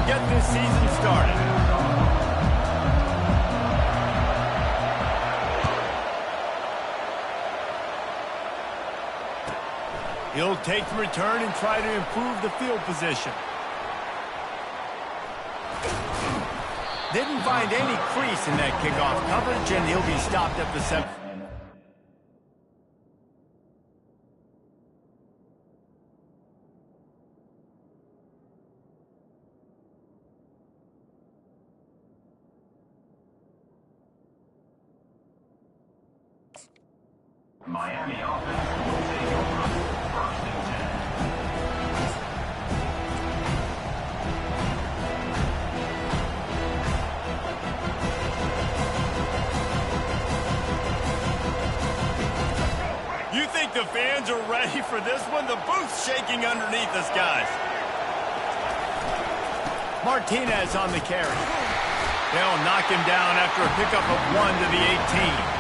get this season started. He'll take the return and try to improve the field position. Didn't find any crease in that kickoff coverage, and he'll be stopped at the 7. Miami offense will take over 1st and 10. You think the fans are ready for this one? The booth's shaking underneath us, guys. Martinez on the carry. They'll knock him down after a pickup of 1 to the 18.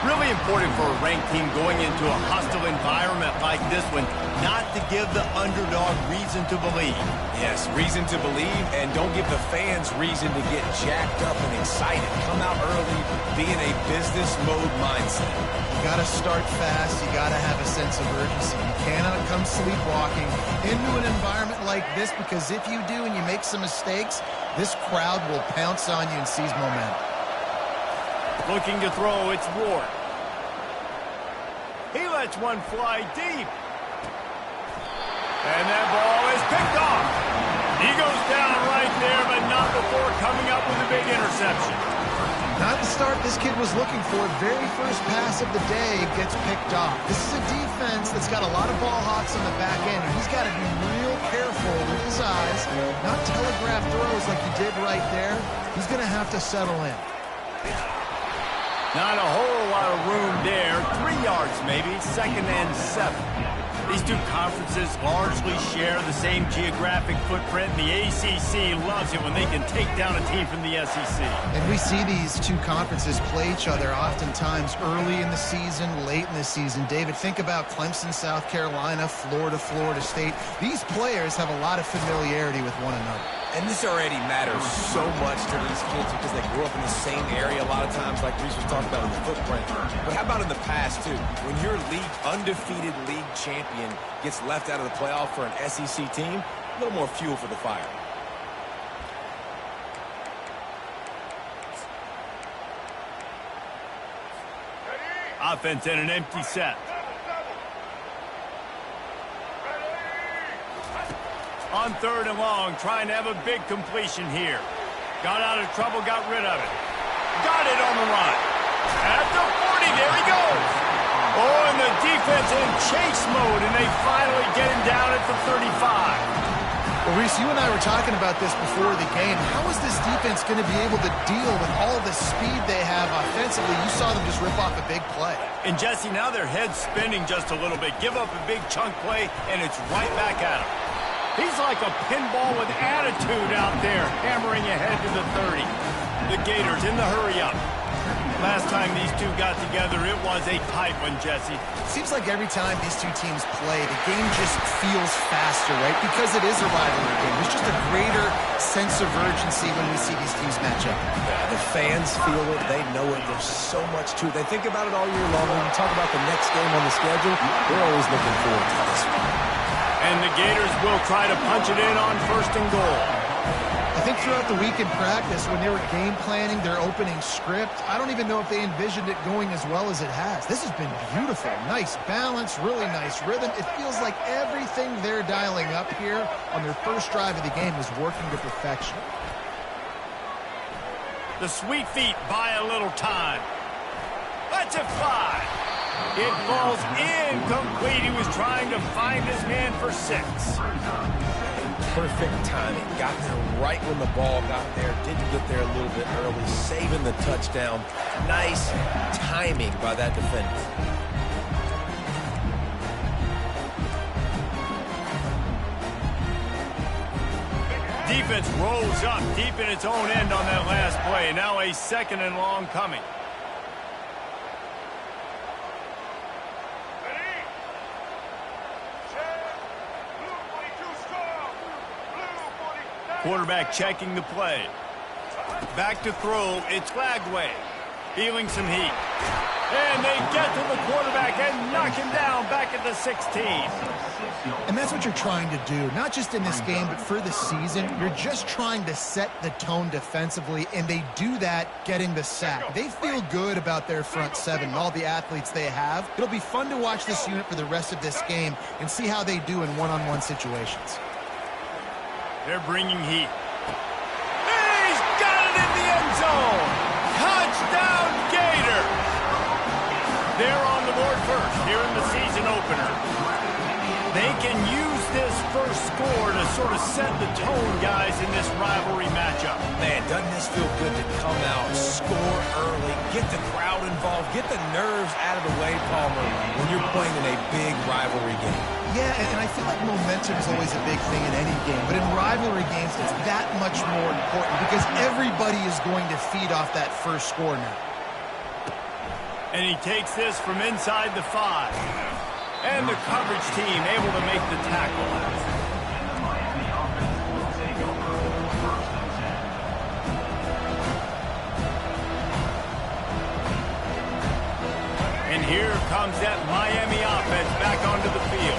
Really important for a ranked team going into a hostile environment like this one, not to give the underdog reason to believe. Yes, reason to believe, and don't give the fans reason to get jacked up and excited. Come out early, be in a business mode mindset. You got to start fast. You got to have a sense of urgency. You cannot come sleepwalking into an environment like this, because if you do and you make some mistakes, this crowd will pounce on you and seize momentum. Looking to throw, it's Ward. He lets one fly deep. And that ball is picked off. He goes down right there, but not before coming up with a big interception. Not the start this kid was looking for. Very first pass of the day gets picked off. This is a defense that's got a lot of ball hawks on the back end, and he's got to be real careful with his eyes, not telegraph throws like he did right there. He's going to have to settle in. Not a whole lot of room there. 3 yards maybe, 2nd and 7. These two conferences largely share the same geographic footprint. The ACC loves it when they can take down a team from the SEC. And we see these two conferences play each other oftentimes early in the season, late in the season. David, think about Clemson, South Carolina, Florida, Florida State. These players have a lot of familiarity with one another. And this already matters so much to these kids because they grew up in the same area a lot of times, like Reese was talking about in the footprint. But how about in the past, too? When your undefeated league champion gets left out of the playoff for an SEC team, a little more fuel for the fire. Offense in an empty set. On 3rd and long, trying to have a big completion here. Got out of trouble, got rid of it. Got it on the run. At the 40, there he goes. Oh, and the defense in chase mode, and they finally get him down at the 35. Well, Reese, you and I were talking about this before the game. How is this defense going to be able to deal with all the speed they have offensively? You saw them just rip off a big play. And, Jesse, now their head's spinning just a little bit. Give up a big chunk play, and it's right back at him. He's like a pinball with attitude out there, hammering ahead to the 30. The Gators in the hurry-up. Last time these two got together, it was a tight one, Jesse. Seems like every time these two teams play, the game just feels faster, right? Because it is a rivalry game. There's just a greater sense of urgency when we see these teams match up. Yeah, the fans feel it. They know it. There's so much to it. They think about it all year long. When you talk about the next game on the schedule, they're always looking forward to this one. And the Gators will try to punch it in on 1st and goal. I think throughout the week in practice, when they were game planning their opening script, I don't even know if they envisioned it going as well as it has. This has been beautiful. Nice balance, really nice rhythm. It feels like everything they're dialing up here on their first drive of the game is working to perfection. The sweet feet buy a little time. Let's it fly. It falls incomplete. He was trying to find his man for 6. Perfect timing. Got there right when the ball got there. Didn't get there a little bit early. Saving the touchdown. Nice timing by that defender. Defense rolls up deep in its own end on that last play. Now a 2nd and long coming. Quarterback checking the play. Back to throw. It's Lagway. Feeling some heat. And they get to the quarterback and knock him down back at the 16. And that's what you're trying to do, not just in this game, but for the season. You're just trying to set the tone defensively, and they do that getting the sack. They feel good about their front seven and all the athletes they have. It'll be fun to watch this unit for the rest of this game and see how they do in one-on-one situations. They're bringing heat. He's got it in the end zone. Touchdown, Gator. They're on the board first here in the season opener. They can use this first score to sort of set the tone, guys, in this rivalry matchup. Man, doesn't this feel good to come out, score early, get the crowd involved, get the nerves out of the way, Palmer, when you're playing in a big rivalry game. Yeah, and I feel like momentum is always a big thing in any game, but in rivalry games, it's that much more important because everybody is going to feed off that first score now. And he takes this from inside the 5. And the coverage team able to make the tackle. The Miami offense will take over 1st and 10. And here comes that Miami offense back onto the field.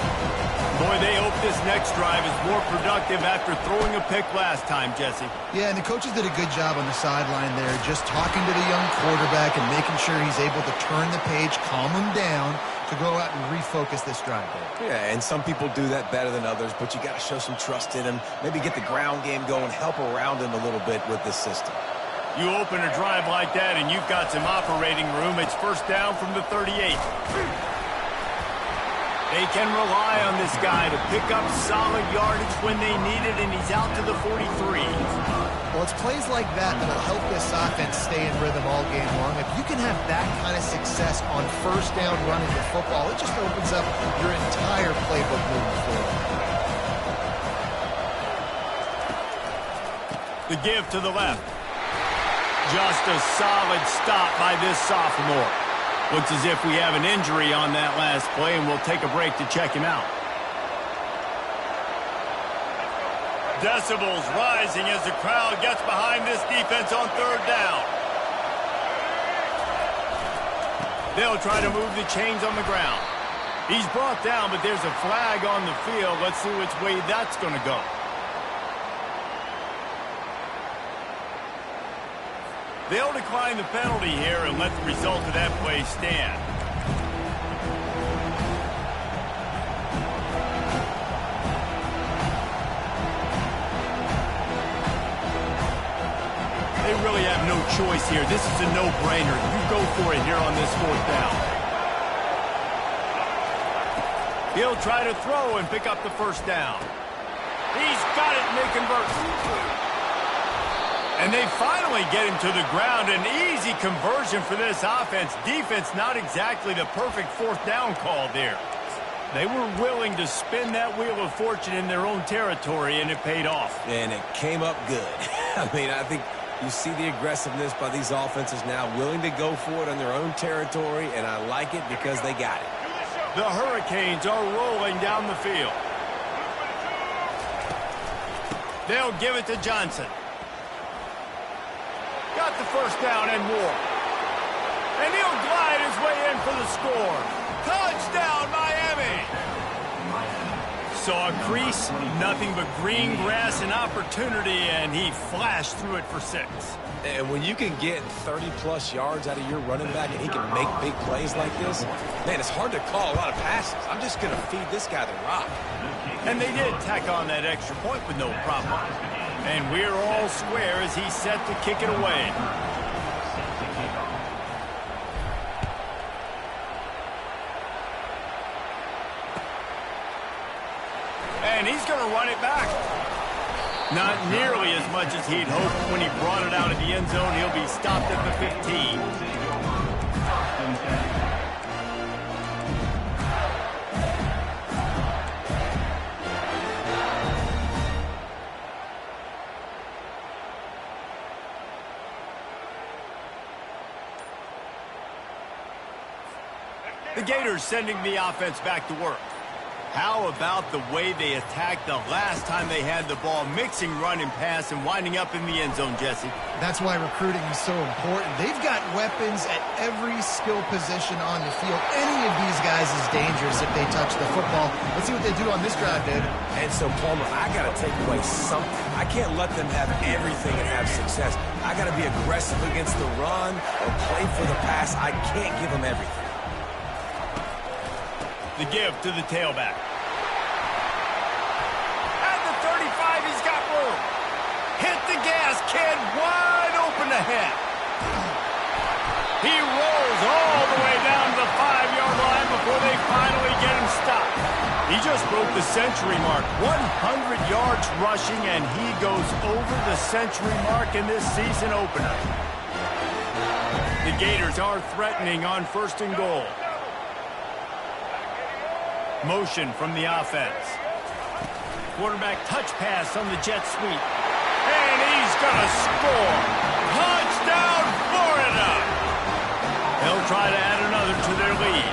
Boy, they hope this next drive is more productive after throwing a pick last time, Jesse. Yeah, and the coaches did a good job on the sideline there, just talking to the young quarterback and making sure he's able to turn the page, calm him down, to go out and refocus this drive. Yeah, and some people do that better than others, but you got to show some trust in him, maybe get the ground game going, help around him a little bit with this system. You open a drive like that and you've got some operating room. It's first down from the 38. They can rely on this guy to pick up solid yardage when they need it, and he's out to the 43. Well, it's plays like that that'll help this offense stay in rhythm all game long. If you can have that kind of success on first down running the football, it just opens up your entire playbook moving forward. The give to the left. Just a solid stop by this sophomore. Looks as if we have an injury on that last play, and we'll take a break to check him out. Decibels rising as the crowd gets behind this defense on third down. They'll try to move the chains on the ground. He's brought down, but there's a flag on the field. Let's see which way that's going to go. They'll decline the penalty here and let the result of that play stand. They really have no choice here. This is a no-brainer. You go for it here on this fourth down. He'll try to throw and pick up the first down. He's got it, and they convert. And they finally get him to the ground. An easy conversion for this offense. Defense not exactly the perfect fourth down call there. They were willing to spin that wheel of fortune in their own territory, and it paid off. And it came up good. I mean, I think you see the aggressiveness by these offenses now, willing to go for it on their own territory, and I like it because they got it. The Hurricanes are rolling down the field. They'll give it to Johnson. Got the first down and more. And he'll glide his way in for the score. Touchdown, Miami! Saw a crease, nothing but green grass and opportunity, and he flashed through it for 6. And when you can get 30-plus yards out of your running back and he can make big plays like this, man, it's hard to call a lot of passes. I'm just going to feed this guy the rock. And they did tack on that extra point with no problem. And we're all square as he's set to kick it away. And he's going to run it back. Not nearly as much as he'd hoped when he brought it out of the end zone. He'll be stopped at the 15. The Gators sending the offense back to work. How about the way they attacked the last time they had the ball, mixing run and pass and winding up in the end zone, Jesse? That's why recruiting is so important. They've got weapons at every skill position on the field. Any of these guys is dangerous if they touch the football. Let's see what they do on this drive, David. And so, Palmer, I got to take away something. I can't let them have everything and have success. I got to be aggressive against the run or play for the pass. I can't give them everything. The give to the tailback. At the 35, he's got room. Hit the gas, kid. Wide open ahead. He rolls all the way down to the 5-yard line before they finally get him stopped. He just broke the century mark. 100 yards rushing, and he goes over the century mark in this season opener. The Gators are threatening on 1st and goal. Motion from the offense. Quarterback touch pass on the jet sweep. And he's going to score. Touchdown, Florida! They'll try to add another to their lead.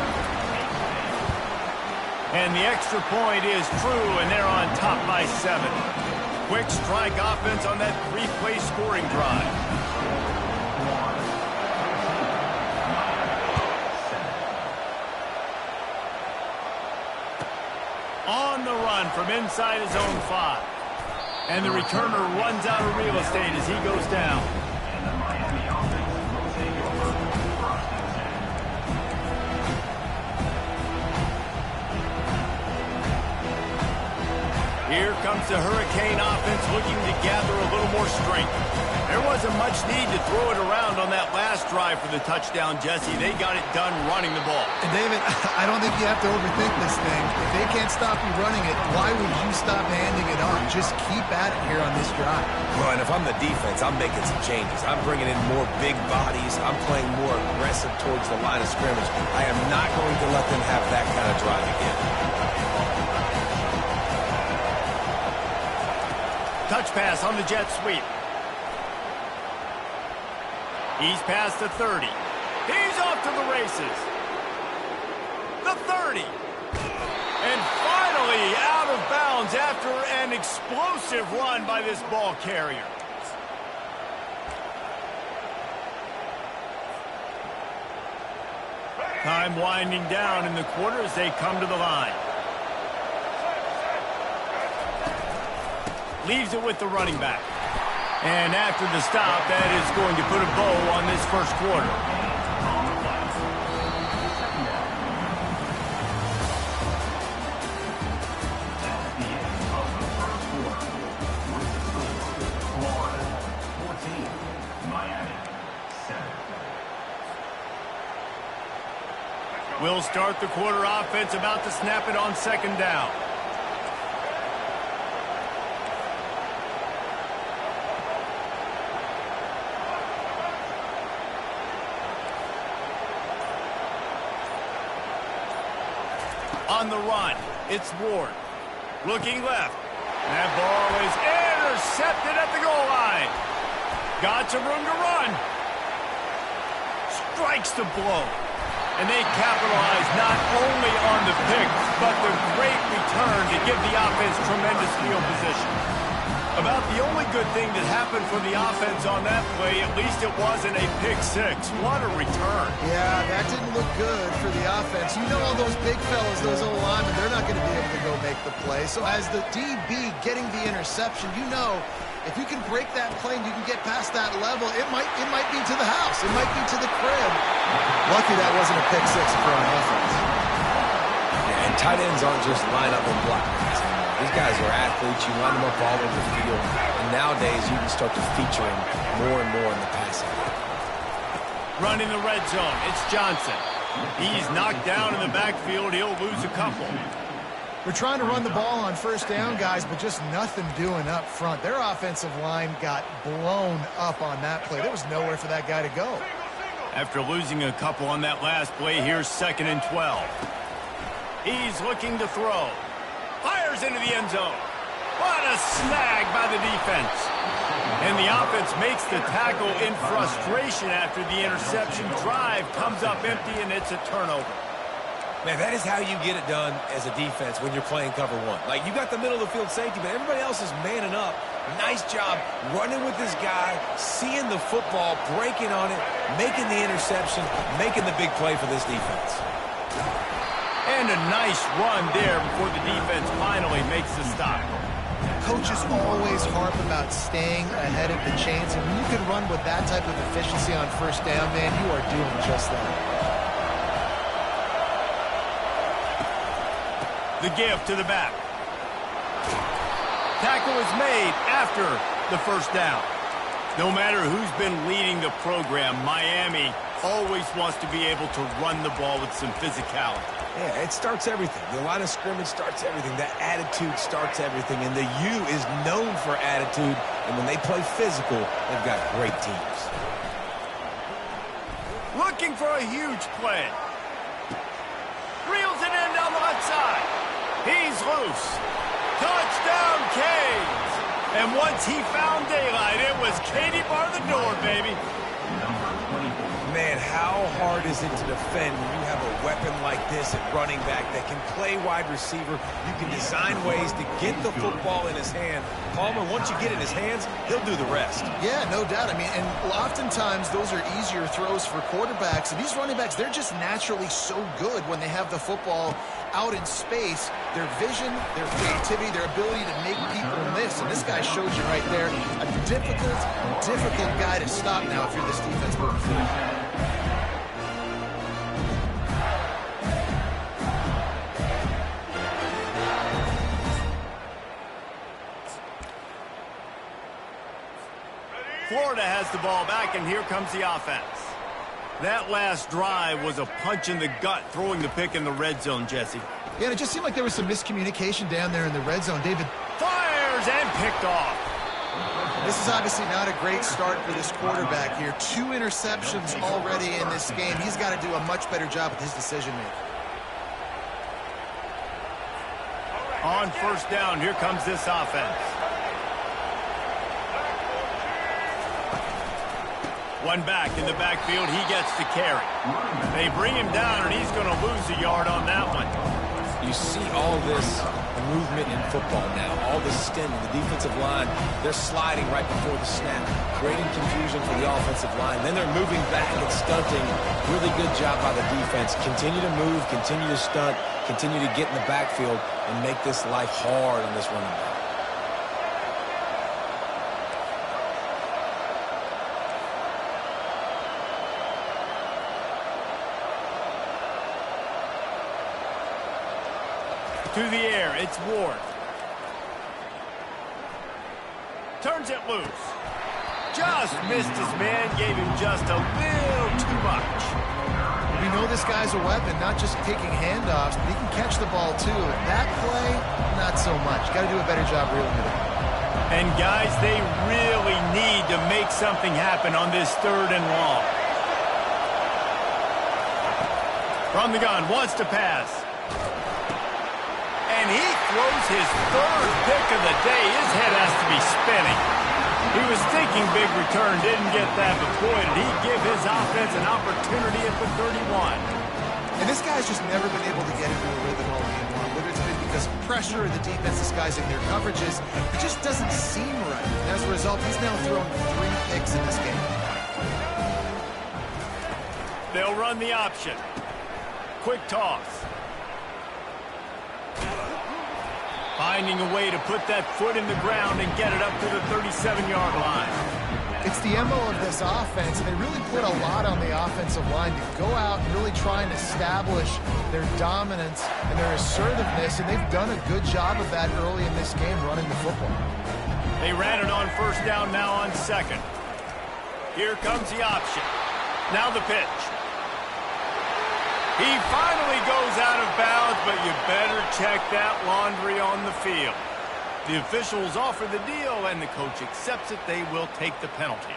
And the extra point is true, and they're on top by 7. Quick strike offense on that 3-play scoring drive. On the run from inside his own 5. And the returner runs out of real estate as he goes down. And the Miami offense will take over first and 10. Here comes the Hurricane offense looking to gather a little more strength. There wasn't much need to throw it around on that last drive for the touchdown, Jesse. They got it done running the ball. And David, I don't think you have to overthink this thing. If they can't stop you running it, why would you stop handing it off? Just keep at it here on this drive. Well, and if I'm the defense, I'm making some changes. I'm bringing in more big bodies. I'm playing more aggressive towards the line of scrimmage. I am not going to let them have that kind of drive again. Touch pass on the jet sweep. He's past the 30. He's off to the races. The 30. And finally out of bounds after an explosive run by this ball carrier. Time winding down in the quarter as they come to the line. Leaves it with the running back. And after the stop, that is going to put a bow on this first quarter. That's the end of the first quarter. With the score, Florida 14, Miami 7. We'll start the quarter offense about to snap it on 2nd down. On the run, it's Ward. Looking left. That ball is intercepted at the goal line. Got some room to run. Strikes the blow. And they capitalize not only on the pick, but the great return to give the offense tremendous field position. About the only good thing that happened for the offense on that play, at least it wasn't a pick 6. What a return. Yeah, that didn't look good for the offense. You know all those big fellas, those old linemen, they're not going to be able to go make the play. So as the DB getting the interception, you know if you can break that play and you can get past that level, it might be to the house. It might be to the crib. Lucky that wasn't a pick 6 for an offense. Yeah, and tight ends aren't just line up and block. These guys are athletes. You line them up all over the field. And nowadays, you can start to feature them more and more in the passing game. Running the red zone, it's Johnson. He's knocked down in the backfield. He'll lose a couple. We're trying to run the ball on 1st down, guys, but just nothing doing up front. Their offensive line got blown up on that play. There was nowhere for that guy to go. After losing a couple on that last play, here's 2nd and 12. He's looking to throw. Fires into the end zone. What a snag by the defense. And the offense makes the tackle in frustration after the interception. Drive comes up empty, and it's a turnover. Man, that is how you get it done as a defense when you're playing cover one. Like, you got the middle of the field safety, but everybody else is manning up. Nice job running with this guy, seeing the football, breaking on it, making the interception, making the big play for this defense. And a nice run there before the defense finally makes the stop. Coaches always harp about staying ahead of the chains, and when you can run with that type of efficiency on first down, man, you are doing just that. The give to the back. Tackle is made after the first down. No matter who's been leading the program, Miami always wants to be able to run the ball with some physicality. Yeah, it starts everything. The line of scrimmage starts everything. That attitude starts everything. And the U is known for attitude. And when they play physical, they've got great teams. Looking for a huge play. Reels it in down the left side. He's loose. Touchdown, Canes. And once he found daylight, it was Katie bar the door, baby. Man, how hard is it to defend when you have a weapon like this at running back that can play wide receiver? You can design ways to get the football in his hand. Palmer, once you get it in his hands, he'll do the rest. Yeah, no doubt. I mean, and oftentimes those are easier throws for quarterbacks. And these running backs, they're just naturally so good when they have the football out in space. Their vision, their creativity, their ability to make people miss. And this guy showed you right there a difficult guy to stop now if you're this defense moving forward. Florida has the ball back, and here comes the offense. That last drive was a punch in the gut, throwing the pick in the red zone, Jesse. Yeah, and it just seemed like there was some miscommunication down there in the red zone. David fires and picked off. This is obviously not a great start for this quarterback here. 2 interceptions already in this game. He's got to do a much better job with his decision-making. On first down, here comes this offense. One back in the backfield, he gets the carry. They bring him down, and he's going to lose a yard on that one. You see all this movement in football now, all this stemming. The defensive line, they're sliding right before the snap, creating confusion for the offensive line. Then they're moving back and stunting. Really good job by the defense. Continue to move, continue to stunt, continue to get in the backfield and make this life hard on this running back. To the air, it's Ward. Turns it loose. Just missed his man, gave him just a little too much. We know this guy's a weapon, not just taking handoffs, but he can catch the ball too. That play, not so much. Got to do a better job reeling it in. And guys, they really need to make something happen on this 3rd and long. From the gun, wants to pass. And he throws his 3rd pick of the day. His head has to be spinning. He was thinking big return, didn't get that, but boy, did he give his offense an opportunity at the 31. And this guy's just never been able to get into a rhythm all game long, whether it's been because of pressure or the defense disguising their coverages. It just doesn't seem right. And as a result, he's now thrown 3 picks in this game. They'll run the option. Quick toss. Finding a way to put that foot in the ground and get it up to the 37-yard line. It's the MO of this offense, and they really put a lot on the offensive line to go out and really try and establish their dominance and their assertiveness, and they've done a good job of that early in this game running the football. They ran it on first down, now on 2nd. Here comes the option. Now the pitch. He finally goes out of bounds, but you better check that laundry on the field. The officials offer the deal, and the coach accepts it. They will take the penalty.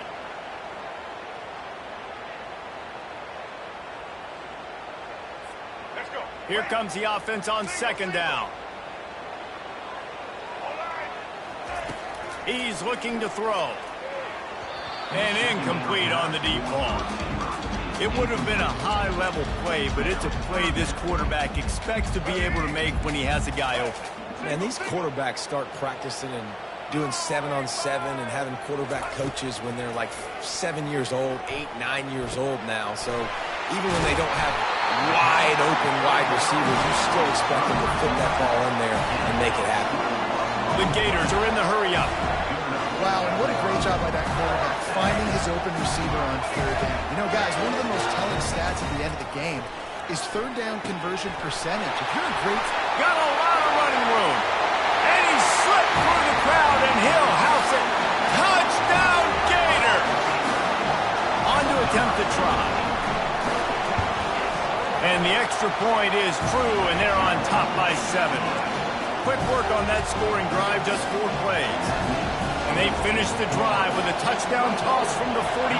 Let's go. Here comes the offense on 2nd down. He's looking to throw. And incomplete on the deep ball. It would have been a high-level play, but it's a play this quarterback expects to be able to make when he has a guy open. And these quarterbacks start practicing and doing 7-on-7 and having quarterback coaches when they're like 7 years old, 8, 9 years old now. So even when they don't have wide open wide receivers, you still expect them to put that ball in there and make it happen. The Gators are in the hurry-up. Wow, and what a great job by that quarterback, finding his open receiver on third down. You know, guys, one of the most telling stats at the end of the game is third down conversion percentage. If you're a great... Got a lot of running room. And he slipped through the crowd, and he'll house it. Touchdown, Gator! On to attempt to try. And the extra point is true, and they're on top by 7. Quick work on that scoring drive, just 4 plays. And they finish the drive with a touchdown toss from the 49.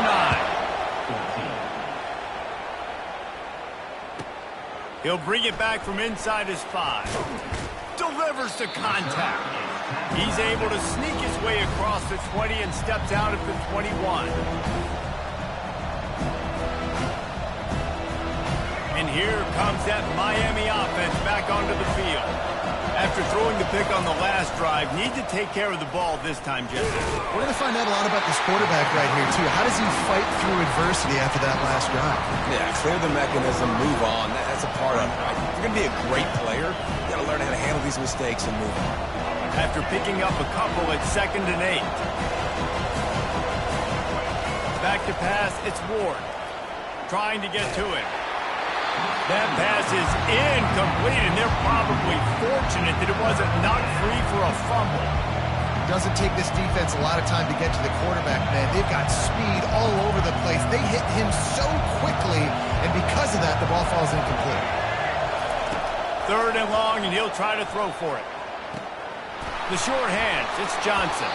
He'll bring it back from inside his 5. Delivers to contact. He's able to sneak his way across the 20 and steps out at the 21. And here comes that Miami offense back onto the field. After throwing the pick on the last drive, need to take care of the ball this time, Jesse. We're going to find out a lot about this quarterback right here, too. How does he fight through adversity after that last drive? Yeah, clear the mechanism, move on. That's a part of it, right? If you're going to be a great player, you got to learn how to handle these mistakes and move on. After picking up a couple at 2nd and 8. Back to pass, it's Ward. Trying to get to it. That pass is incomplete, and they're probably fortunate that it wasn't knocked free for a fumble. Doesn't take this defense a lot of time to get to the quarterback, man. They've got speed all over the place. They hit him so quickly, and because of that, the ball falls incomplete. 3rd and long, and he'll try to throw for it. The short hands, it's Johnson.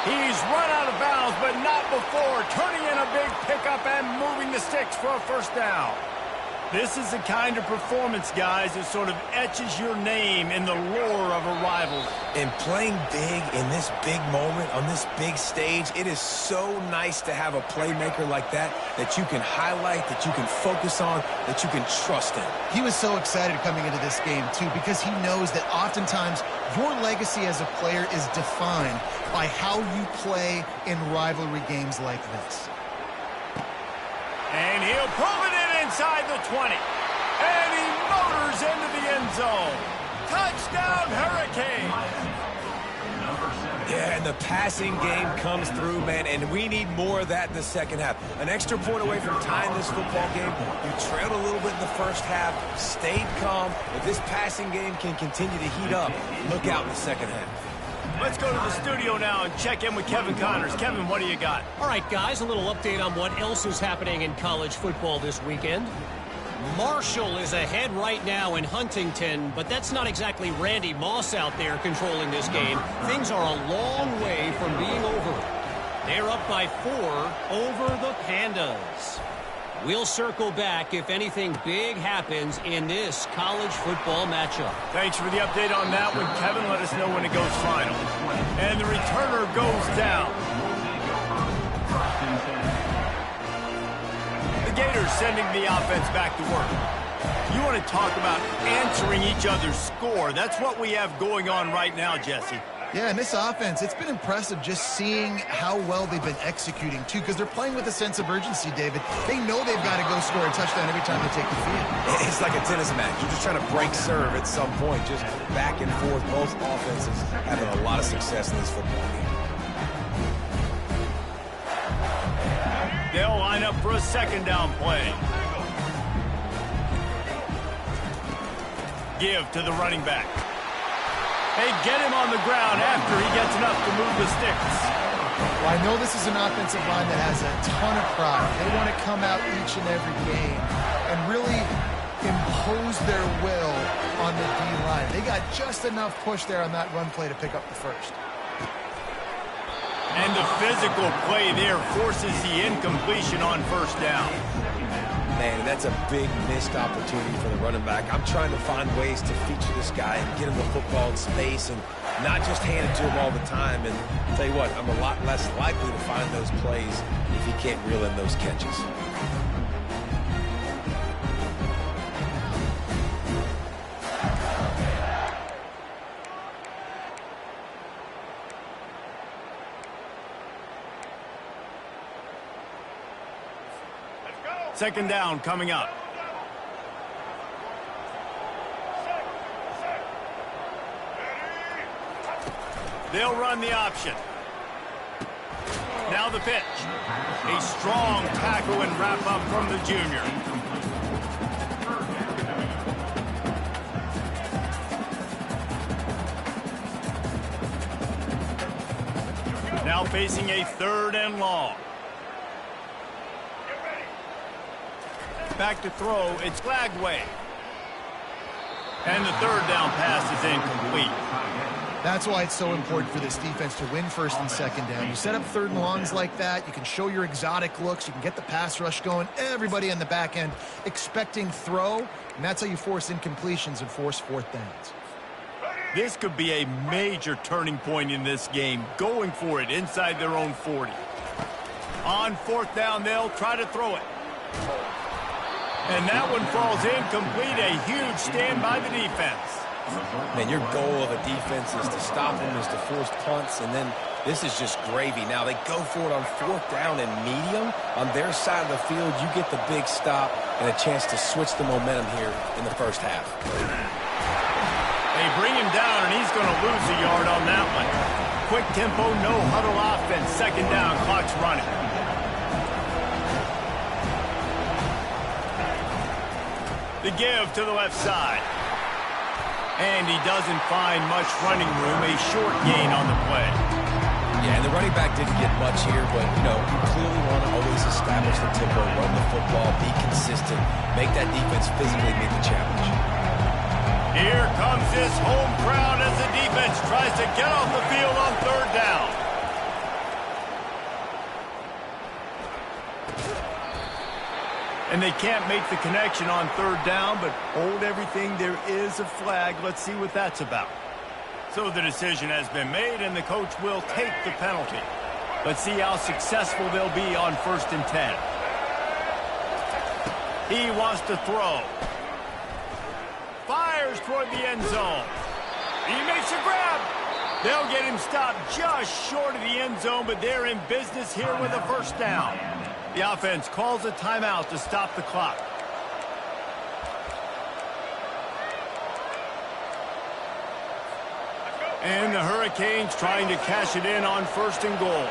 He's run out of bounds, but not before turning in a big pickup and moving the sticks for a first down. This is the kind of performance, guys, that sort of etches your name in the lore of a rivalry. And playing big in this big moment, on this big stage, it is so nice to have a playmaker like that you can highlight, that you can focus on, that you can trust in. He was so excited coming into this game, too, because he knows that oftentimes your legacy as a player is defined by how you play in rivalry games like this. And he'll pull it in inside the 20. And he motors into the end zone. Touchdown, Hurricane. Yeah, and the passing game comes through, man, and we need more of that in the second half. An extra point away from tying this football game. You trailed a little bit in the first half, stayed calm. If this passing game can continue to heat up, look out in the second half. Let's go to the studio now and check in with Kevin Connors. Kevin, what do you got? All right, guys, a little update on what else is happening in college football this weekend. Marshall is ahead right now in Huntington, but that's not exactly Randy Moss out there controlling this game. Things are a long way from being over. They're up by 4 over the Pandas. We'll circle back if anything big happens in this college football matchup. Thanks for the update on that one, Kevin. Let us know when it goes final. And the returner goes down. The Gators sending the offense back to work. You want to talk about answering each other's score. That's what we have going on right now, Jesse. Yeah, and this offense, it's been impressive just seeing how well they've been executing, too, because they're playing with a sense of urgency, David. They know they've got to go score a touchdown every time they take the field. It's like a tennis match. You're just trying to break serve at some point, just back and forth. Both offenses having a lot of success in this football game. They'll line up for a 2nd down play. Give to the running back. They get him on the ground after he gets enough to move the sticks. Well, I know this is an offensive line that has a ton of pride. They want to come out each and every game and really impose their will on the D-line. They got just enough push there on that run play to pick up the first. And the physical play there forces the incompletion on 1st down. Man, that's a big missed opportunity for the running back. I'm trying to find ways to feature this guy and get him the football in space and not just hand it to him all the time. And I'll tell you what, I'm a lot less likely to find those plays if he can't reel in those catches. Second down coming up. They'll run the option. Now the pitch. A strong tackle and wrap up from the junior. Now facing a 3rd and long. Back to throw, it's Glagway. And the 3rd down pass is incomplete. That's why it's so important for this defense to win 1st and 2nd down. You set up 3rd and longs like that, you can show your exotic looks, you can get the pass rush going, everybody on the back end expecting throw, and that's how you force incompletions and force 4th downs. This could be a major turning point in this game, going for it inside their own 40. On 4th down, they'll try to throw it. And that one falls incomplete, a huge stand by the defense. Man, your goal of a defense is to stop them, is to force punts, and then this is just gravy. Now they go for it on 4th down and medium. On their side of the field, you get the big stop and a chance to switch the momentum here in the first half. They bring him down, and he's going to lose a yard on that one. Quick tempo, no huddle offense. 2nd down, clock's running. The give to the left side. And he doesn't find much running room, a short gain on the play. Yeah, and the running back didn't get much here, but, you clearly want to always establish the tempo, run the football, be consistent, make that defense physically meet the challenge. Here comes this home crowd as the defense tries to get off the field on 3rd down. And they can't make the connection on 3rd down, but hold everything. There is a flag. Let's see what that's about. So the decision has been made, and the coach will take the penalty. Let's see how successful they'll be on 1st and 10. He wants to throw. Fires toward the end zone. He makes a grab. They'll get him stopped just short of the end zone, but they're in business here with a 1st down. The offense calls a timeout to stop the clock. And the Hurricanes trying to cash it in on 1st and goal.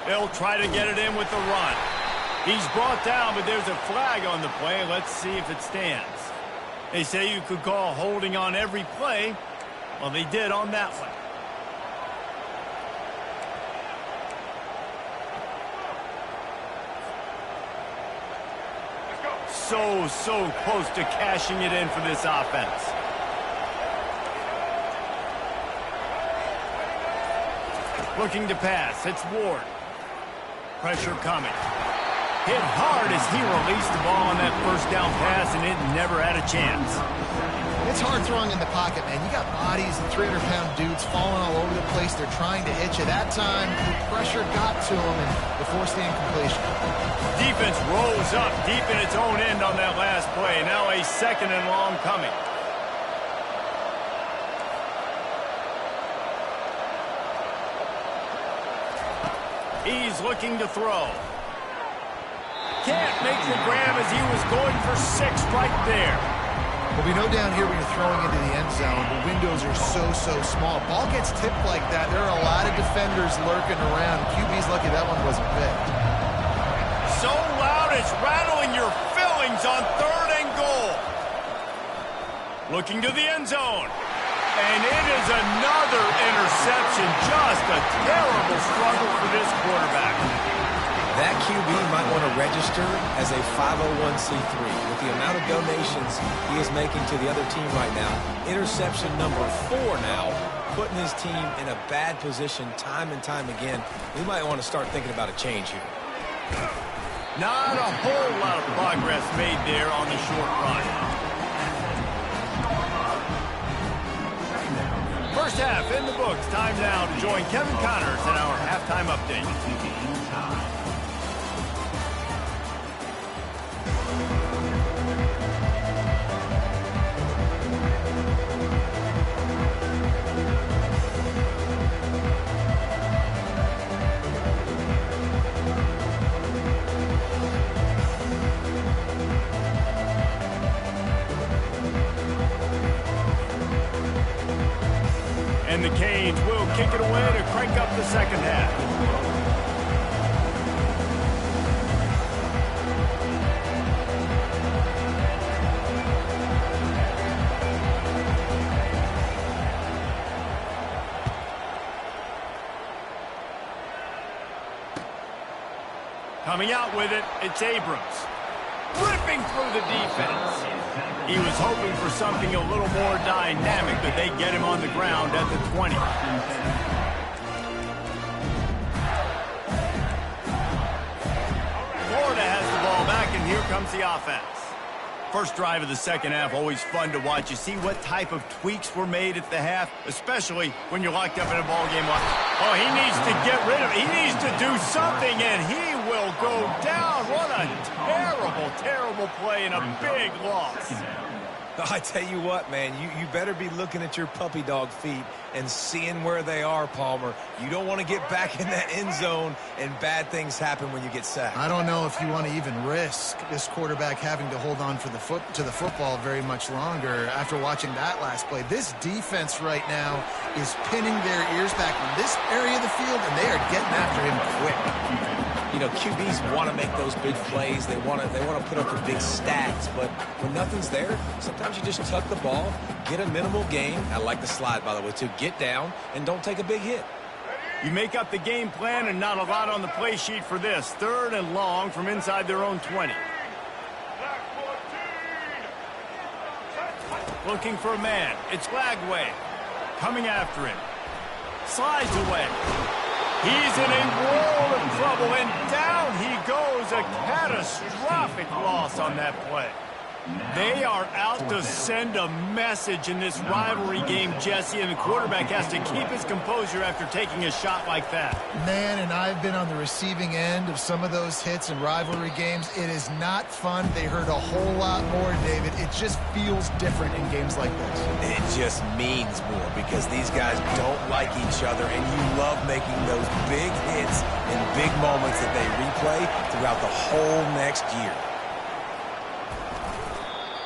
They'll try to get it in with the run. He's brought down, but there's a flag on the play. Let's see if it stands. They say you could call holding on every play. Well, they did on that one. So close to cashing it in for this offense. Looking to pass. It's Ward. Pressure coming. Hit hard as he released the ball on that 1st down pass, and it never had a chance. It's hard throwing in the pocket, man. You got bodies and 300-pound dudes falling all over the place. They're trying to hit you. That time, the pressure got to him, and they forced the incompletion. Defense rolls up deep in its own end on that last play. Now a 2nd and long coming. He's looking to throw. Can't make the grab as he was going for 6 right there. Well, we know down here when you're throwing into the end zone, the windows are so small. Ball gets tipped like that. There are a lot of defenders lurking around. QB's lucky that one wasn't picked. So loud it's rattling your fillings on 3rd and goal. Looking to the end zone. And it is another interception. Just a terrible struggle for this quarterback. That QB might want to register as a 501c3. With the amount of donations he is making to the other team right now, interception number 4 now, putting his team in a bad position time and time again. We might want to start thinking about a change here. Not a whole lot of progress made there on the short run. First half in the books. Time now to join Kevin Connors in our halftime update. And the Canes will kick it away to crank up the second half. Coming out with it, it's Abrams. Ripping through the defense. He was hoping for something a little more dynamic, but they get him on the ground at the 20. Florida has the ball back, and here comes the offense. First drive of the second half, always fun to watch. You see what type of tweaks were made at the half, especially when you're locked up in a ball game. Oh, he needs to get rid of it. He needs to do something, and he will go down. What a terrible, terrible play and a big loss. I tell you what, man, you better be looking at your puppy dog feet and seeing where they are, Palmer. You don't want to get back in that end zone and bad things happen when you get sacked. I don't know if you want to even risk this quarterback having to hold on to the football very much longer after watching that last play. This defense right now is pinning their ears back on this area of the field, and they are getting after him quick. You know, QBs want to make those big plays. They want to put up the big stats, but when nothing's there, sometimes you just tuck the ball, get a minimal gain. I like the slide, by the way, too. Get down and don't take a big hit. You make up the game plan and not a lot on the play sheet for this. 3rd and long from inside their own 20. Looking for a man. It's Lagway. Coming after him. Slides away. He's in a world of trouble, and down he goes. A catastrophic loss on that play. They are out to send a message in this rivalry game, Jesse, and the quarterback has to keep his composure after taking a shot like that. Man, and I've been on the receiving end of some of those hits in rivalry games. It is not fun. They hurt a whole lot more, David. It just feels different in games like this. It just means more because these guys don't like each other, and you love making those big hits and big moments that they replay throughout the whole next year.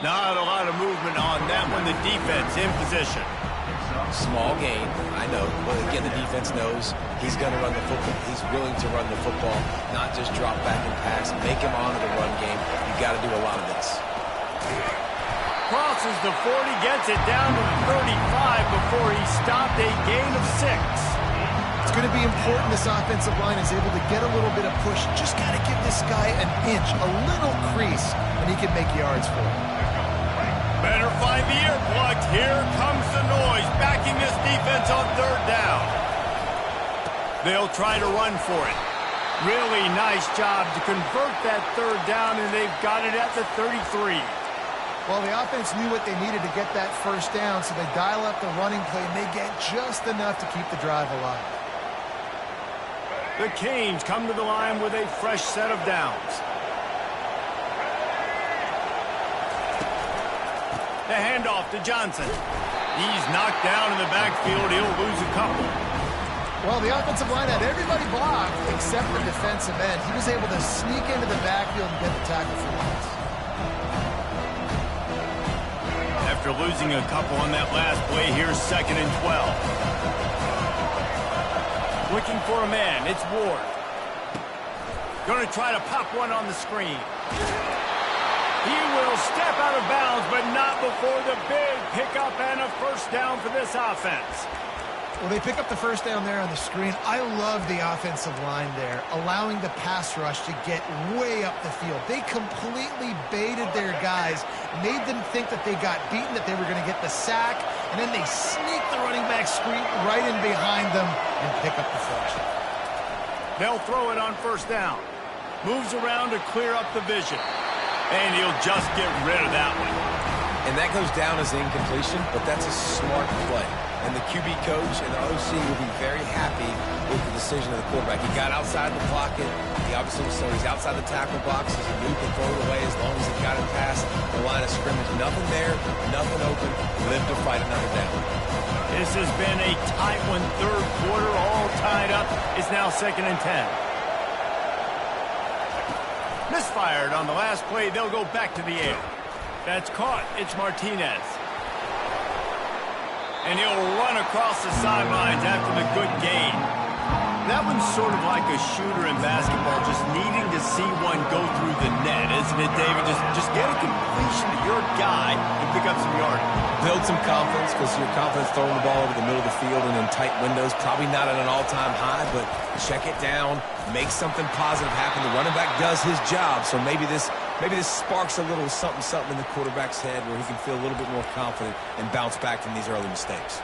Not a lot of movement on that one. The defense in position. Small gain, I know. But again, the defense knows he's going to run the football. He's willing to run the football, not just drop back and pass. Make him honor the run game. You got to do a lot of this. Crosses the 40, gets it down to the 35 before he stopped. A gain of 6. It's going to be important this offensive line is able to get a little bit of push. Just got to give this guy an inch, a little crease, and he can make yards for it. Better find the earplugs. Here comes the noise, backing this defense on 3rd down. They'll try to run for it. Really nice job to convert that 3rd down, and they've got it at the 33. Well, the offense knew what they needed to get that 1st down, so they dial up the running play, and they get just enough to keep the drive alive. The Canes come to the line with a fresh set of downs. The handoff to Johnson. He's knocked down in the backfield. He'll lose a couple. Well, the offensive line had everybody blocked except the defensive end. He was able to sneak into the backfield and get the tackle for loss. After losing a couple on that last play, here's 2nd and 12. Looking for a man. It's Ward. Going to try to pop one on the screen. He will step out of bounds, but not before the big pickup and a 1st down for this offense. Well, they pick up the 1st down there on the screen. I love the offensive line there, allowing the pass rush to get way up the field. They completely baited their guys, made them think that they got beaten, that they were going to get the sack, and then they sneak the running back screen right in behind them and pick up the first. They'll throw it on 1st down. Moves around to clear up the vision. And he'll just get rid of that one. And that goes down as incompletion, but that's a smart play. And the QB coach and the OC will be very happy with the decision of the quarterback. He got outside the pocket. He obviously, so he's outside the tackle box. He knew he could throw it away as long as he got it past the line of scrimmage. Nothing there, nothing open. Live to fight another down. This has been a tight one. 3rd quarter, all tied up. It's now 2nd and 10. Misfired on the last play. They'll go back to the air. That's caught. It's Martinez. And he'll run across the sidelines after the good gain. That one's sort of like a shooter in basketball, just needing to see one go through the net, isn't it, David? Just get a completion to your guy and pick up some yardage. Build some confidence, because your confidence throwing the ball over the middle of the field and in tight windows, probably not at an all-time high, but check it down, make something positive happen. The running back does his job, so maybe this sparks a little something in the quarterback's head where he can feel a little bit more confident and bounce back from these early mistakes.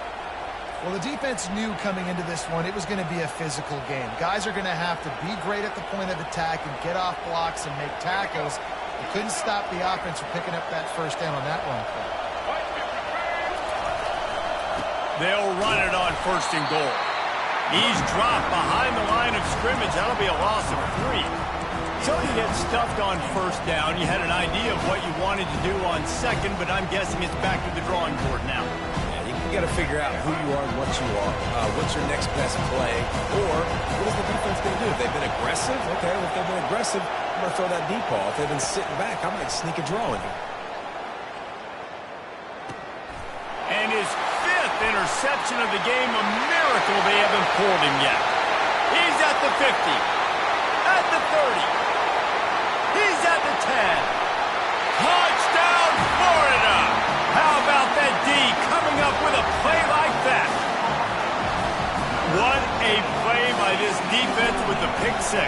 Well, the defense knew coming into this one it was going to be a physical game. Guys are going to have to be great at the point of attack and get off blocks and make tackles. They couldn't stop the offense from picking up that first down on that run play. They'll run it on 1st and goal. He's dropped behind the line of scrimmage. That'll be a loss of 3. So you get stuffed on 1st down. You had an idea of what you wanted to do on 2nd, but I'm guessing it's back to the drawing board now. You got to figure out who you are and what you are. What's your next best play? Or what is the defense going to do? If they've been aggressive, okay, well, if they've been aggressive, I'm going to throw that deep ball. If they've been sitting back, I might sneak a draw in here. And his 5th interception of the game, a miracle they haven't pulled him yet. He's at the 50, at the 30, he's at the 10. Touchdown, Florida! How about that D coming up with a play like that? What a play by this defense with the pick 6.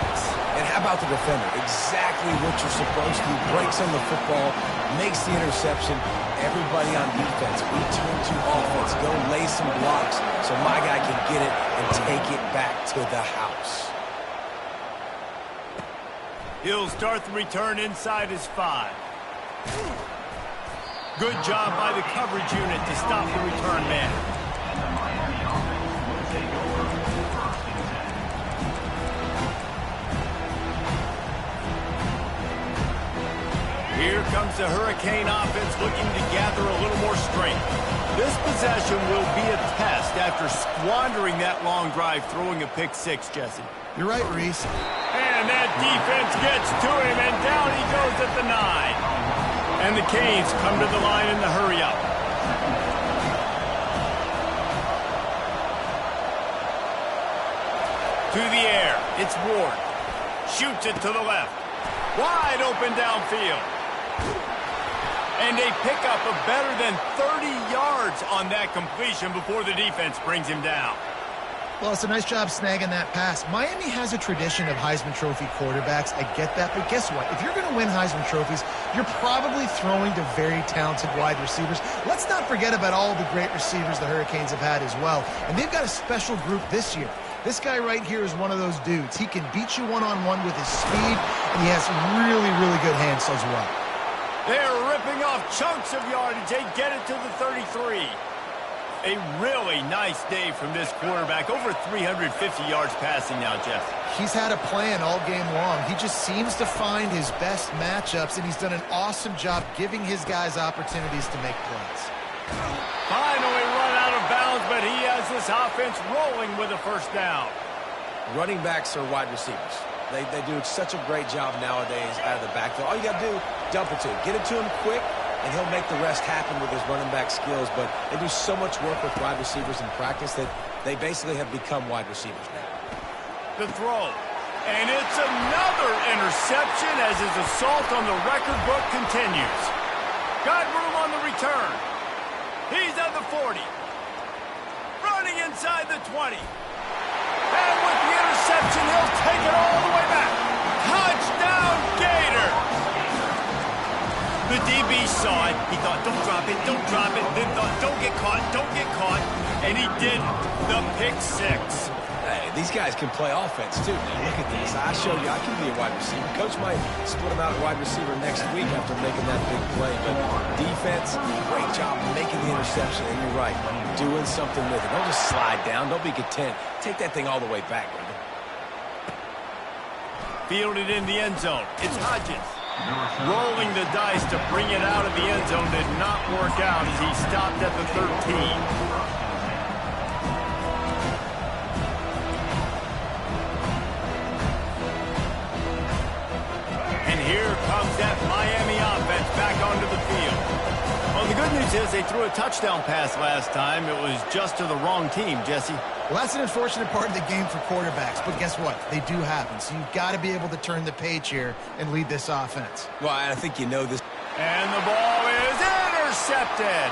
And how about the defender? Exactly what you're supposed to do. Breaks on the football, makes the interception. Everybody on defense, we turn to offense. Go lay some blocks so my guy can get it and take it back to the house. He'll start the return inside his 5. Good job by the coverage unit to stop the return man. Here comes the Hurricane offense looking to gather a little more strength. This possession will be a test after squandering that long drive throwing a pick 6, Jesse. You're right, Reese. And that defense gets to him, and down he goes at the 9. And the Canes come to the line in the hurry-up. To the air, it's Ward. Shoots it to the left. Wide open downfield. And they pick up a better than 30 yards on that completion before the defense brings him down. Well, it's a nice job snagging that pass. Miami has a tradition of Heisman Trophy quarterbacks. I get that, but guess what? If you're going to win Heisman Trophies, you're probably throwing to very talented wide receivers. Let's not forget about all the great receivers the Hurricanes have had as well. And they've got a special group this year. This guy right here is one of those dudes. He can beat you one-on-one with his speed, and he has really, really good hands as well. They're ripping off chunks of yardage. They get it to the 33. A really nice day from this quarterback. Over 350 yards passing now, Jeff. He's had a plan all game long. He just seems to find his best matchups, and he's done an awesome job giving his guys opportunities to make plays. Finally run out of bounds, but he has this offense rolling with a 1st down. Running backs are wide receivers. They do such a great job nowadays out of the backfield. All you got to do, dump it to him. Get it to him quick, and he'll make the rest happen with his running back skills. But they do so much work with wide receivers in practice that they basically have become wide receivers now. The throw. And it's another interception as his assault on the record book continues. Got room on the return. He's at the 40. Running inside the 20. And with the interception, he'll take it all the way back. Touchdown, Gator! The DB saw it. He thought, don't drop it, don't drop it. Then thought, don't get caught, don't get caught. And he did the pick 6. Hey, these guys can play offense, too. Now, look at this. I showed you I can be a wide receiver. Coach might split him out at wide receiver next week after making that big play. But defense, great job making the interception. And you're right, doing something with it. Don't just slide down. Don't be content. Take that thing all the way back, brother. Fielded in the end zone. It's Hodgins. Rolling the dice to bring it out of the end zone did not work out as he stopped at the 13. Here comes that Miami offense back onto the field. Well, the good news news is they threw a touchdown pass last time. It was just to the wrong team, Jesse. Well, that's an unfortunate part of the game for quarterbacks, but guess what? They do happen, so you've got to be able to turn the page here and lead this offense. Well, I think you know this. And the ball is intercepted.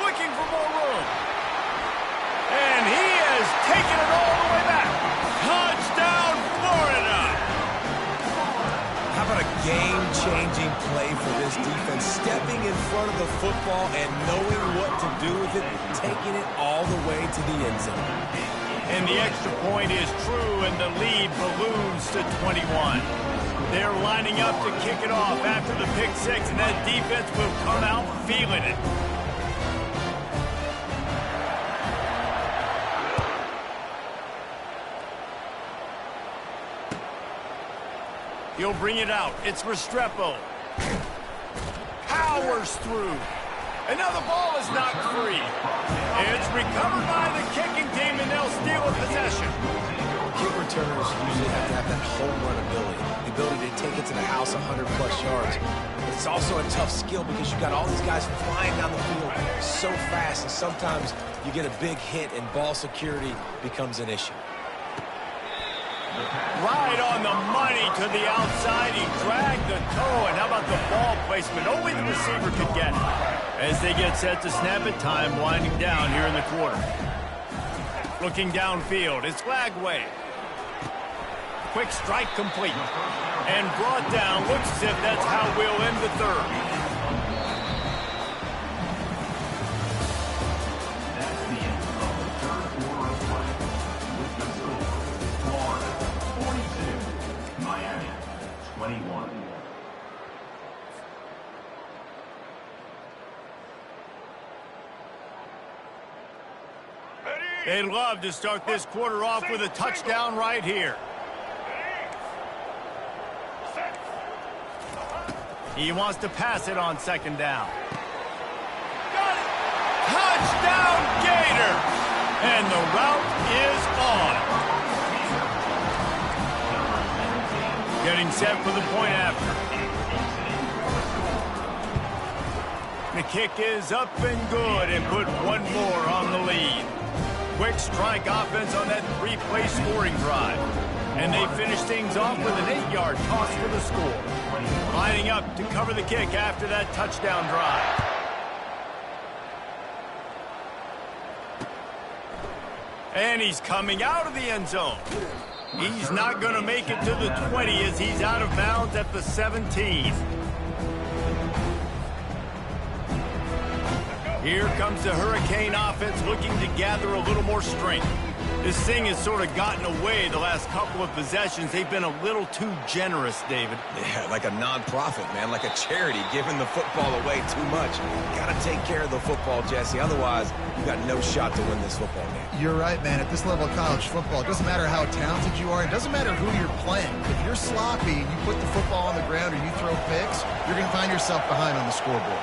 Looking for more room. And he has taken it all the way back. Touchdown, Florida. How about a game-changing play for this defense? Stepping in front of the football and knowing what to do with it, taking it all the way to the end zone. And the extra point is true, and the lead balloons to 21. They're lining up to kick it off after the pick six, and that defense will come out feeling it. He'll bring it out. It's Restrepo. Powers through. Another ball is knocked free. It's recovered by the kicking team, and they'll steal a possession. Kick returners usually have to have that home run ability, the ability to take it to the house 100-plus yards. But it's also a tough skill because you've got all these guys flying down the field so fast, and sometimes you get a big hit and ball security becomes an issue. Right on the money to the outside. He dragged the toe, and how about the ball placement? Only the receiver could get it. As they get set to snap it, time winding down here in the quarter. Looking downfield, it's Lagway. Quick strike complete. And brought down. Looks as if that's how we'll end the third. That's the end of the third quarter of play. With the score, Florida 42, Miami 21. They'd love to start this quarter off with a touchdown right here. He wants to pass it on second down. Got it! Touchdown, Gator! And the route is on. Getting set for the point after. The kick is up and good, and put one more on the lead. Quick strike offense on that three-play scoring drive. And they finish things off with an 8-yard toss for the score. Lining up to cover the kick after that touchdown drive. And he's coming out of the end zone. He's not going to make it to the 20 as he's out of bounds at the 17. Here comes the Hurricane offense looking to gather a little more strength. This thing has sort of gotten away the last couple of possessions. They've been a little too generous, David. Yeah, like a non-profit, man, like a charity, giving the football away too much. Got to take care of the football, Jesse. Otherwise, you got no shot to win this football game. You're right, man. At this level of college football, it doesn't matter how talented you are. It doesn't matter who you're playing. If you're sloppy and you put the football on the ground or you throw picks, you're going to find yourself behind on the scoreboard.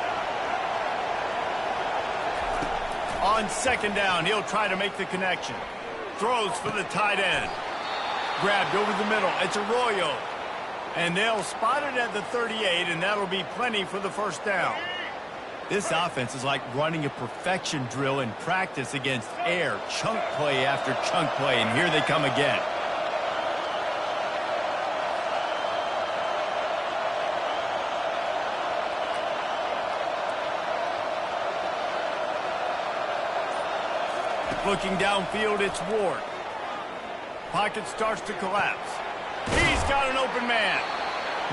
On second down, he'll try to make the connection. Throws for the tight end. Grabbed over the middle. It's Arroyo. And they'll spot it at the 38, and that'll be plenty for the first down. This offense is like running a perfection drill in practice against air. Chunk play after chunk play, and here they come again. Looking downfield, it's Ward. Pocket starts to collapse. He's got an open man.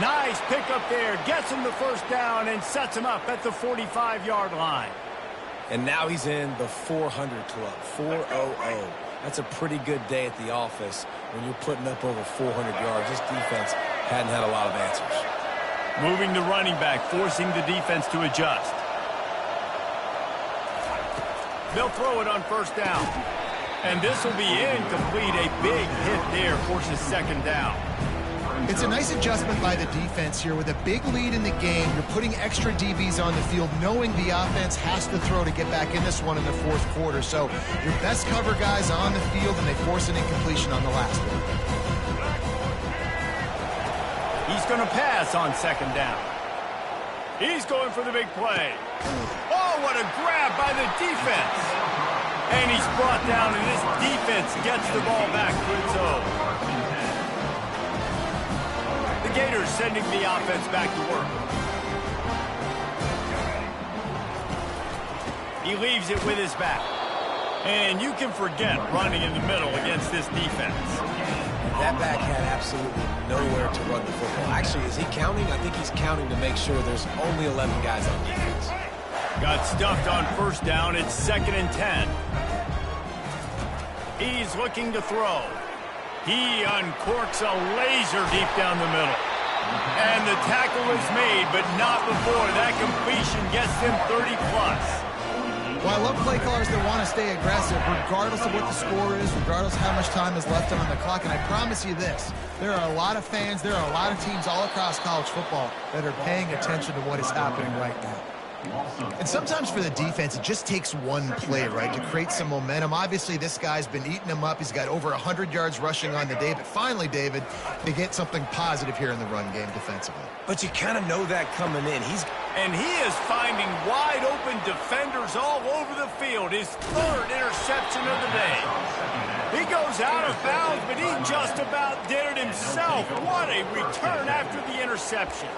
Nice pickup there. Gets him the first down and sets him up at the 45-yard line. And now he's in the 400 club, 400. That's a pretty good day at the office when you're putting up over 400 yards. This defense hadn't had a lot of answers. Moving the running back, forcing the defense to adjust. They'll throw it on first down. And this will be incomplete. A big hit there forces second down. It's a nice adjustment by the defense here. With a big lead in the game, you're putting extra DBs on the field, knowing the offense has to throw to get back in this one in the fourth quarter. So your best cover guys on the field, and they force an incompletion on the last one. He's going to pass on second down. He's going for the big play. Oh, what a grab by the defense. And he's brought down, and this defense gets the ball back to its own. The Gators sending the offense back to work. He leaves it with his back. And you can forget running in the middle against this defense. That back had absolutely nowhere to run the football. Actually, is he counting? I think he's counting to make sure there's only 11 guys on defense. Got stuffed on first down. It's 2nd and 10. He's looking to throw. He uncorks a laser deep down the middle. And the tackle is made, but not before that completion gets them 30-plus. Well, I love play callers that want to stay aggressive, regardless of what the score is, regardless of how much time is left on the clock. And I promise you this, there are a lot of fans, there are a lot of teams all across college football that are paying attention to what is happening right now. And sometimes for the defense, it just takes one play, right, to create some momentum. Obviously, this guy's been eating them up. He's got over 100 yards rushing on the day. But finally, David, they get something positive here in the run game defensively. But you kind of know that coming in. And he is finding wide-open defenders all over the field. His 3rd interception of the day. He goes out of bounds, but he just about did it himself. What a return after the interception.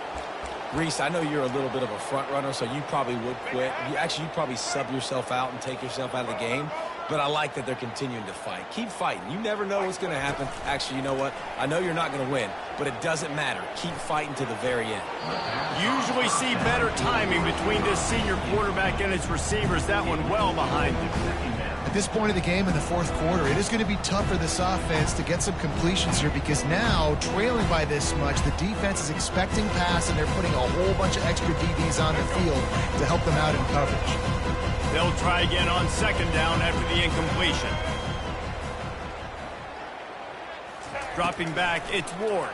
Reese, I know you're a little bit of a front runner, so you probably would quit. You'd probably sub yourself out and take yourself out of the game. But I like that they're continuing to fight. Keep fighting. You never know what's going to happen. Actually, you know what? I know you're not going to win, but it doesn't matter. Keep fighting to the very end. Usually see better timing between this senior quarterback and his receivers. That one well behind him. At this point of the game in the 4th quarter, it is going to be tough for this offense to get some completions here because now, trailing by this much, the defense is expecting pass and they're putting a whole bunch of extra DBs on the field to help them out in coverage. They'll try again on 2nd down after the incompletion. Dropping back, it's Ward.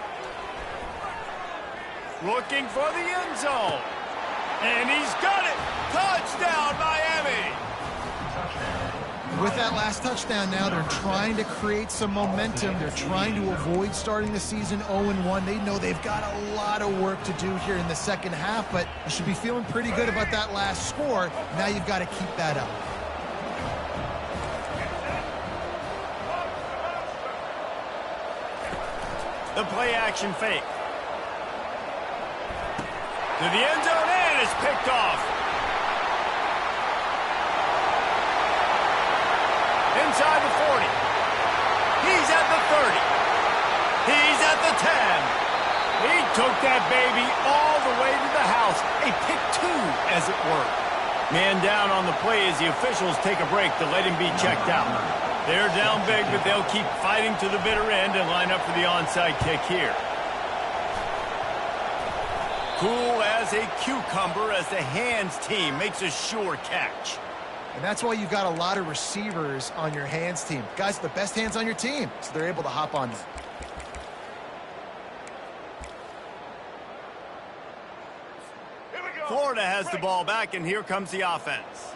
Looking for the end zone. And he's got it! Touchdown, Miami! With that last touchdown now, they're trying to create some momentum. They're trying to avoid starting the season 0-1. They know they've got a lot of work to do here in the second half, but you should be feeling pretty good about that last score. Now you've got to keep that up. The play action fake. To the end zone, and it's picked off. Inside the 40. He's at the 30. He's at the 10. He took that baby all the way to the house. A pick 2, as it were. Man down on the play as the officials take a break to let him be checked out. They're down big, but they'll keep fighting to the bitter end and line up for the onside kick here. Cool as a cucumber as the hands team makes a sure catch. And that's why you've got a lot of receivers on your hands team. Guys, the best hands on your team, so they're able to hop on them. Florida has the ball back, and here comes the offense.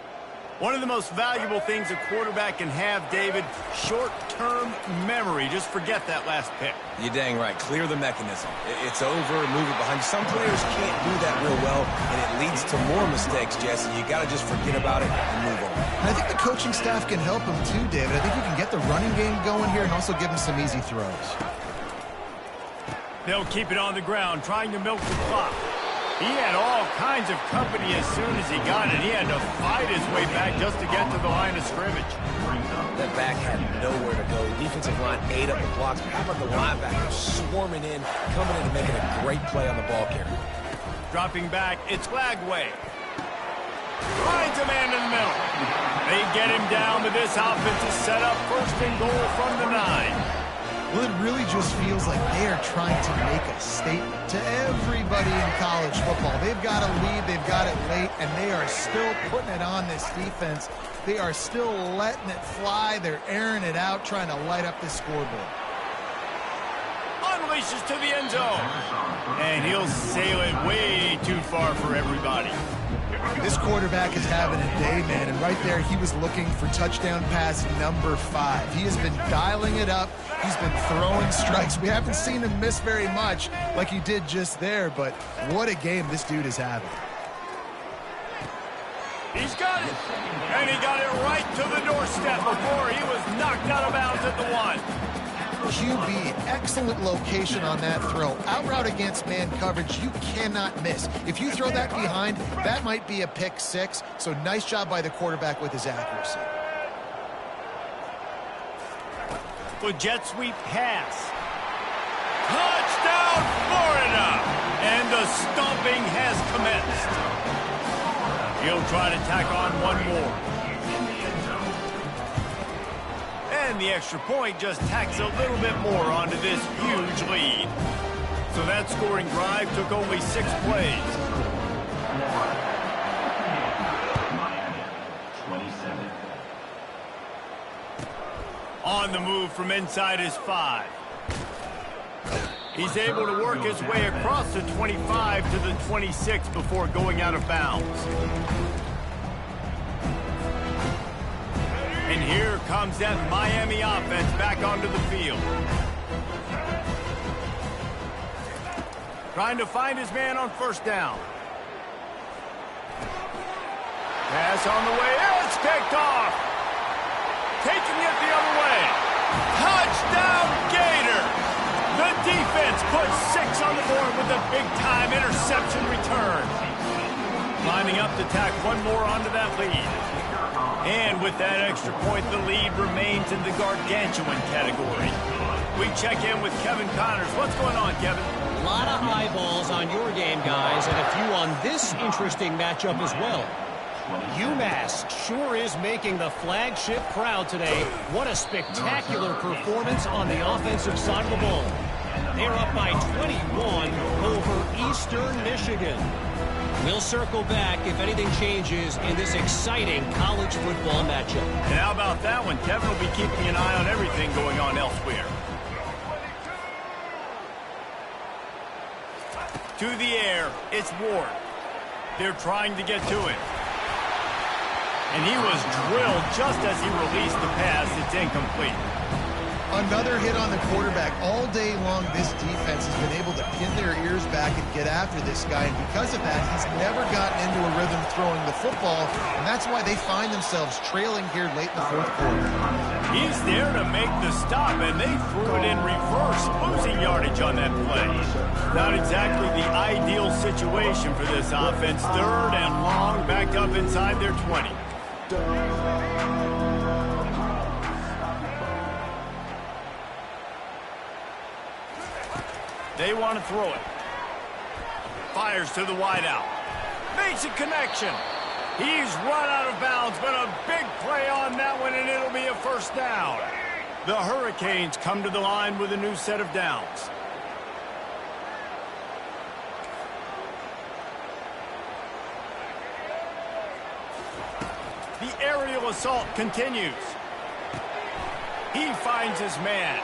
One of the most valuable things a quarterback can have, David, short-term memory. Just forget that last pick. You're dang right. Clear the mechanism. It's over, move it behind you. Some players can't do that real well, and it leads to more mistakes, Jesse. You got to just forget about it and move on. And I think the coaching staff can help him too, David. I think you can get the running game going here and also give him some easy throws. They'll keep it on the ground, trying to milk the clock. He had all kinds of company as soon as he got it. He had to fight his way back just to get to the line of scrimmage. That back had nowhere to go. The defensive line ate up the blocks. How about the linebackers swarming in, coming in and making a great play on the ball carrier? Dropping back, it's Lagway. Finds a man in the middle. They get him down, but this offense is set up 1st and goal from the 9. Well, it really just feels like they are trying to make a statement to everybody in college football. They've got a lead, they've got it late, and they are still putting it on this defense. They are still letting it fly. They're airing it out, trying to light up the scoreboard. Unleashes to the end zone. And he'll sail it way too far for everybody. This quarterback is having a day, man, and right there he was looking for touchdown pass number 5. He has been dialing it up. He's been throwing strikes. We haven't seen him miss very much like he did just there, but what a game this dude is having. He's got it. And he got it right to the doorstep before he was knocked out of bounds at the 1. QB, excellent location on that throw. Out route against man coverage, you cannot miss. If you throw that behind, that might be a pick 6. So nice job by the quarterback with his accuracy. The jet sweep pass. Touchdown, Florida! And the stomping has commenced. He'll try to tack on one more. And the extra point just tacks a little bit more onto this huge lead. So that scoring drive took only 6 plays. Miami, 27. On the move from inside his 5. He's able to work his way across the 25 to the 26 before going out of bounds. And here comes that Miami offense back onto the field. Trying to find his man on first down. Pass on the way. It's picked off. Taking it the other way. Touchdown, Gator! The defense puts 6 on the board with a big-time interception return. Lining up to tack one more onto that lead. And with that extra point, the lead remains in the gargantuan category. We check in with Kevin Connors. What's going on, Kevin? A lot of eyeballs on your game, guys, and a few on this interesting matchup as well. UMass sure is making the flagship proud today. What a spectacular performance on the offensive side of the ball. They're up by 21 over Eastern Michigan. We'll circle back if anything changes in this exciting college football matchup. And how about that one? Kevin will be keeping an eye on everything going on elsewhere. To the air, it's Ward. They're trying to get to it. And he was drilled just as he released the pass. It's incomplete. Another hit on the quarterback. All day long, this defense has been able to pin their ears back and get after this guy. And because of that, he's never gotten into a rhythm throwing the football. And that's why they find themselves trailing here late in the fourth quarter. He's there to make the stop, and they threw it in reverse, losing yardage on that play. Not exactly the ideal situation for this offense. 3rd and long, backed up inside their 20. They want to throw it. Fires to the wideout. Makes a connection. He's run out of bounds, but a big play on that one, and it'll be a first down. The Hurricanes come to the line with a new set of downs. The aerial assault continues. He finds his man.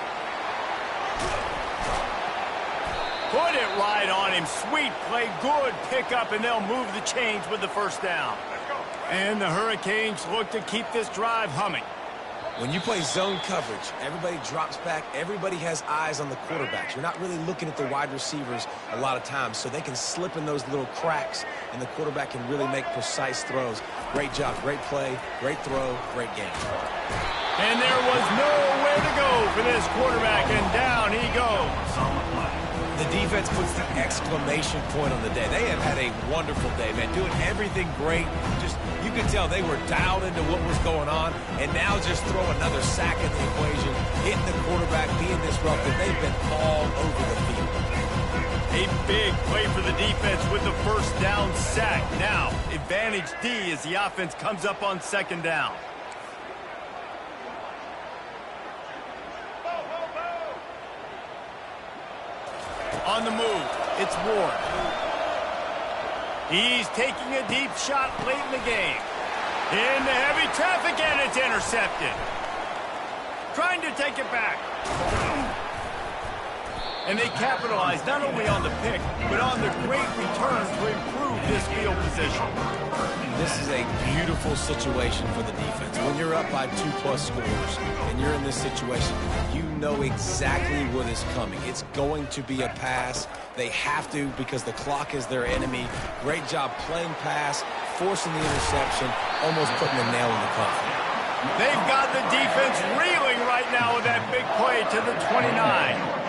Put it right on him. Sweet play. Good pickup, and they'll move the chains with the first down. And the Hurricanes look to keep this drive humming. When you play zone coverage, everybody drops back. Everybody has eyes on the quarterbacks. You're not really looking at the wide receivers a lot of times, so they can slip in those little cracks, and the quarterback can really make precise throws. Great job, great play, great throw, great game. And there was nowhere to go for this quarterback, and down he goes. The defense puts the exclamation point on the day. They have had a wonderful day, man, doing everything great. Just, you could tell they were dialed into what was going on, and now just throw another sack at the equation, hitting the quarterback, being disruptive. They've been all over the field. A big play for the defense with the first down sack. Now, advantage D as the offense comes up on 2nd down. On the move, it's Ward. He's taking a deep shot late in the game. Into heavy traffic, and it's intercepted. Trying to take it back. And they capitalized not only on the pick, but on the great return to improve this field position. This is a beautiful situation for the defense. When you're up by 2+ scores and you're in this situation, you know exactly what is coming. It's going to be a pass. They have to because the clock is their enemy. Great job playing pass, forcing the interception, almost putting the nail in the coffin. They've got the defense reeling right now with that big play to the 29.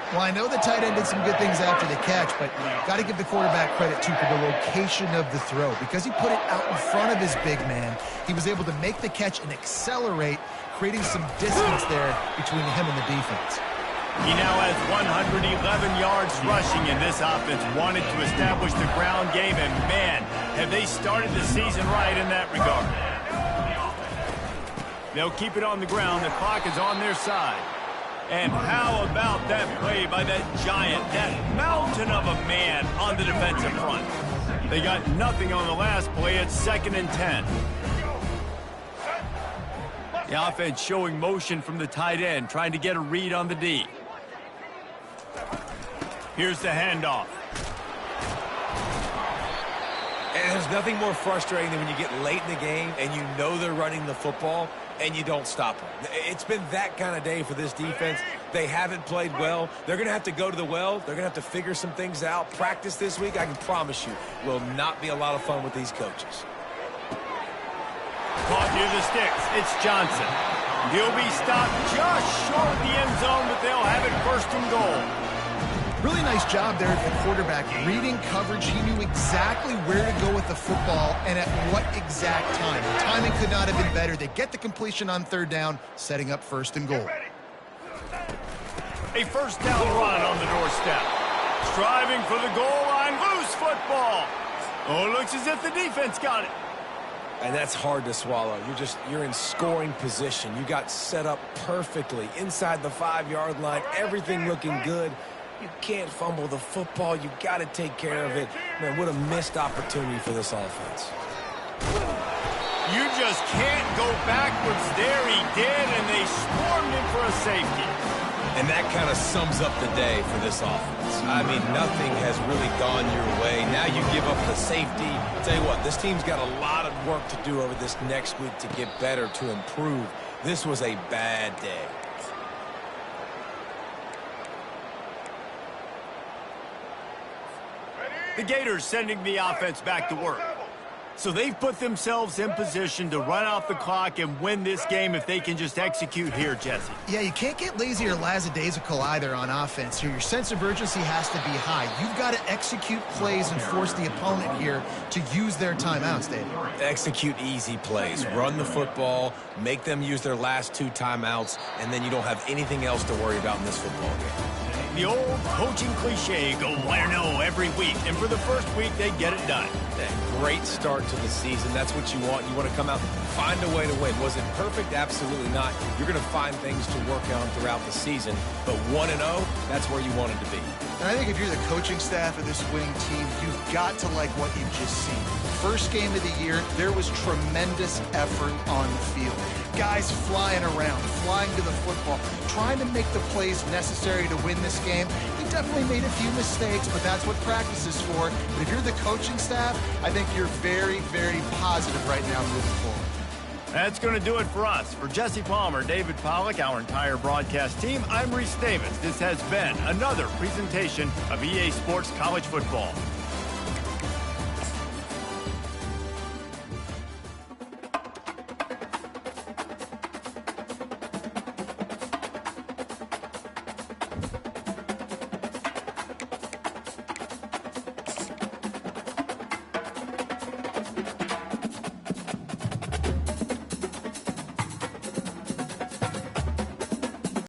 Well, I know the tight end did some good things after the catch, but got to give the quarterback credit, too, for the location of the throw. Because he put it out in front of his big man, he was able to make the catch and accelerate, creating some distance there between him and the defense. He now has 111 yards rushing, and this offense wanted to establish the ground game, and man, have they started the season right in that regard. They'll keep it on the ground. The clock is on their side. And how about that play by that giant, that mountain of a man on the defensive front? They got nothing on the last play. It's 2nd and 10. The offense showing motion from the tight end, trying to get a read on the D. Here's the handoff. And there's nothing more frustrating than when you get late in the game and you know they're running the football and you don't stop them. It's been that kind of day for this defense. They haven't played well. They're going to have to go to the well. They're going to have to figure some things out. Practice this week, I can promise you, will not be a lot of fun with these coaches. Caught near the sticks. It's Johnson. He'll be stopped just short of the end zone, but they'll have it 1st and goal. Really nice job there at the quarterback. Reading coverage, he knew exactly where to go with the football and at what exact time. The timing could not have been better. They get the completion on 3rd down, setting up 1st and goal. A 1st down run on the doorstep. Striving for the goal line. Loose football. Oh, looks as if the defense got it. And that's hard to swallow. You're in scoring position. You got set up perfectly inside the 5-yard line. Everything looking good. You can't fumble the football. You got to take care of it. Man, what a missed opportunity for this offense. You just can't go backwards there. He did, and they swarmed him for a safety. And that kind of sums up the day for this offense. I mean, nothing has really gone your way. Now you give up the safety. I'll tell you what, this team's got a lot of work to do over this next week to get better, to improve. This was a bad day. The Gators sending the offense back to work. So they've put themselves in position to run out the clock and win this game if they can just execute here, Jesse. Yeah, you can't get lazy or lackadaisical either on offense here. Your sense of urgency has to be high. You've got to execute plays and force the opponent here to use their timeouts, Dave. Execute easy plays. Run the football, make them use their last 2 timeouts, and then you don't have anything else to worry about in this football game. The old coaching cliche, go 1-0 every week. And for the first week, they get it done. A great start to the season. That's what you want. You want to come out, find a way to win. Was it perfect? Absolutely not. You're going to find things to work on throughout the season. But 1-0, that's where you want it to be. And I think if you're the coaching staff of this winning team, you've got to like what you've just seen. First game of the year, there was tremendous effort on the field. Guys flying around, flying to the football, trying to make the plays necessary to win this game. They definitely made a few mistakes, but that's what practice is for. But if you're the coaching staff, I think you're very, very positive right now moving forward. That's going to do it for us. For Jesse Palmer, David Pollack, our entire broadcast team, I'm Reese Davis. This has been another presentation of EA Sports College Football.